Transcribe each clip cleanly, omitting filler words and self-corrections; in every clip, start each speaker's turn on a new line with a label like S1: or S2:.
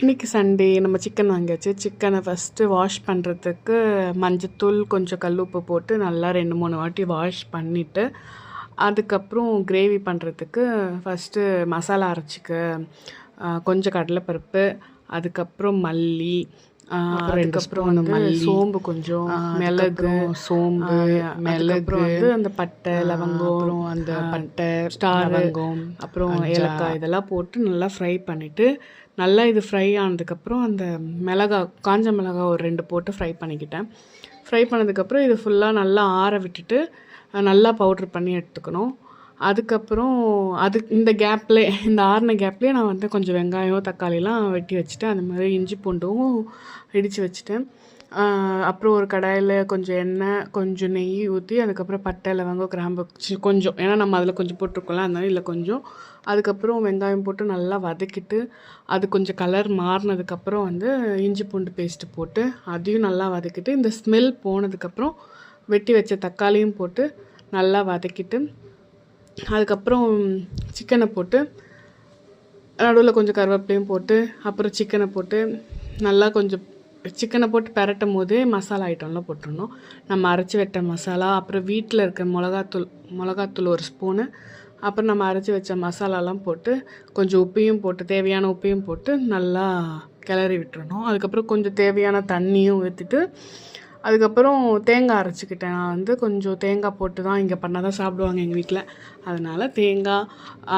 S1: இன்றைக்கி சண்டே நம்ம சிக்கன் வாங்கியாச்சு. சிக்கனை ஃபஸ்ட்டு வாஷ் பண்ணுறதுக்கு மஞ்சத்தூள் கொஞ்சம் கல் உப்பு போட்டு நல்லா 2-3 வாட்டி வாஷ் பண்ணிவிட்டு, அதுக்கப்புறம் கிரேவி பண்ணுறதுக்கு ஃபஸ்ட்டு மசாலா அரைச்சிக்க கொஞ்சம் கடலைப்பருப்பு, அதுக்கப்புறம் மல்லி, அதுக்கப்புறம் வந்து சோம்பு, கொஞ்சம் மிளகு, சோம்பு, மிளகு வந்து அந்த பட்டை லவங்கம், அப்புறம் அந்த பட்டை ஸ்டார் லவங்கம், அப்புறம் ஏலக்காய் இதெல்லாம் போட்டு நல்லா ஃப்ரை பண்ணிவிட்டு, நல்லா இது ஃப்ரை ஆனதுக்கப்புறம் அந்த காஞ்ச மிளகாய் ஒரு 2 போட்டு ஃப்ரை பண்ணிக்கிட்டேன். ஃப்ரை பண்ணதுக்கப்புறம் இது ஃபுல்லாக நல்லா ஆற விட்டுட்டு நல்லா பவுட்ரு பண்ணி எடுத்துக்கணும். அதுக்கப்புறம் இந்த ஆறின கேப்லேயே நான் வந்து கொஞ்சம் வெங்காயம் தக்காளிலாம் வெட்டி வச்சுட்டேன். அது மாதிரி இஞ்சி பூண்டும் இடித்து வச்சுட்டேன். அப்புறம் ஒரு கடாயில் கொஞ்சம் எண்ணெய், கொஞ்சம் நெய் ஊற்றி, அதுக்கப்புறம் பட்டை லவங்கம் கிராம்பு கொஞ்சம், ஏன்னா நம்ம அதில் கொஞ்சம் போட்டிருக்கோம்ல, அதனால இல்லை கொஞ்சம். அதுக்கப்புறம் வெங்காயம் போட்டு நல்லா வதக்கிட்டு, அது கொஞ்சம் கலர் மாறினதுக்கப்புறம் வந்து இஞ்சி பூண்டு பேஸ்ட்டு போட்டு அதையும் நல்லா வதக்கிட்டு, இந்த ஸ்மெல் போனதுக்கப்புறம் வெட்டி வச்ச தக்காளியும் போட்டு நல்லா வதக்கிட்டு, அதுக்கப்புறம் சிக்கனை போட்டு நடுவில் கொஞ்சம் கருவேப்பிலையும் போட்டு, அப்புறம் சிக்கனை போட்டு நல்லா கொஞ்சம் சிக்கனை போட்டு பெரட்டும் போதே மசாலா ஐட்டம்லாம் போட்டுடணும். நம்ம அரைச்சி வச்ச மசாலா, அப்புறம் வீட்டில் இருக்க மிளகாத்தூள் 1 ஸ்பூனு, அப்புறம் நம்ம அரைச்சி வச்ச மசாலாலாம் போட்டு கொஞ்சம் உப்பையும் போட்டு தேவையான உப்பையும் போட்டு நல்லா கிளறி விட்டுறணும். அதுக்கப்புறம் கொஞ்சம் தேவையான தண்ணியும் ஊற்றிட்டு, அதுக்கப்புறம் தேங்காய் அரைச்சிக்கிட்டேன். நான் வந்து கொஞ்சம் தேங்காய் போட்டு தான் இங்கே பண்ணால் தான் சாப்பிடுவாங்க எங்கள் வீட்டில். அதனால் தேங்காய்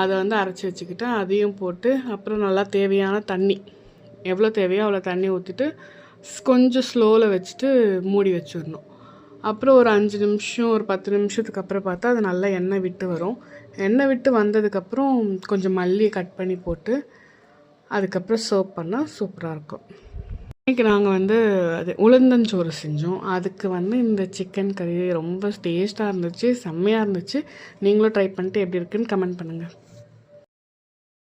S1: அதை வந்து அரைச்சி வச்சுக்கிட்டேன். அதையும் போட்டு அப்புறம் நல்லா தேவையான தண்ணி, எவ்வளோ தேவையோ அவ்வளோ தண்ணி ஊற்றிட்டு கொஞ்சம் ஸ்லோவில் வச்சுட்டு மூடி வச்சிடணும். அப்புறம் ஒரு 5 நிமிஷம், ஒரு 10 நிமிஷத்துக்கு அப்புறம் பார்த்தா அது நல்லா எண்ணெய் விட்டு வரும். எண்ணெய் விட்டு வந்ததுக்கப்புறம் கொஞ்சம் மல்லியை கட் பண்ணி போட்டு அதுக்கப்புறம் சர்வ் பண்ணால் சூப்பராக இருக்கும். இன்றைக்கி நாங்கள் வந்து உளுந்தஞ்சோறு செஞ்சோம். அதுக்கு வந்து இந்த சிக்கன் கறி ரொம்ப டேஸ்ட்டாக இருந்துச்சு, செம்மையாக இருந்துச்சு. நீங்களும் ட்ரை பண்ணிட்டு எப்படி இருக்குன்னு கமெண்ட் பண்ணுங்கள்.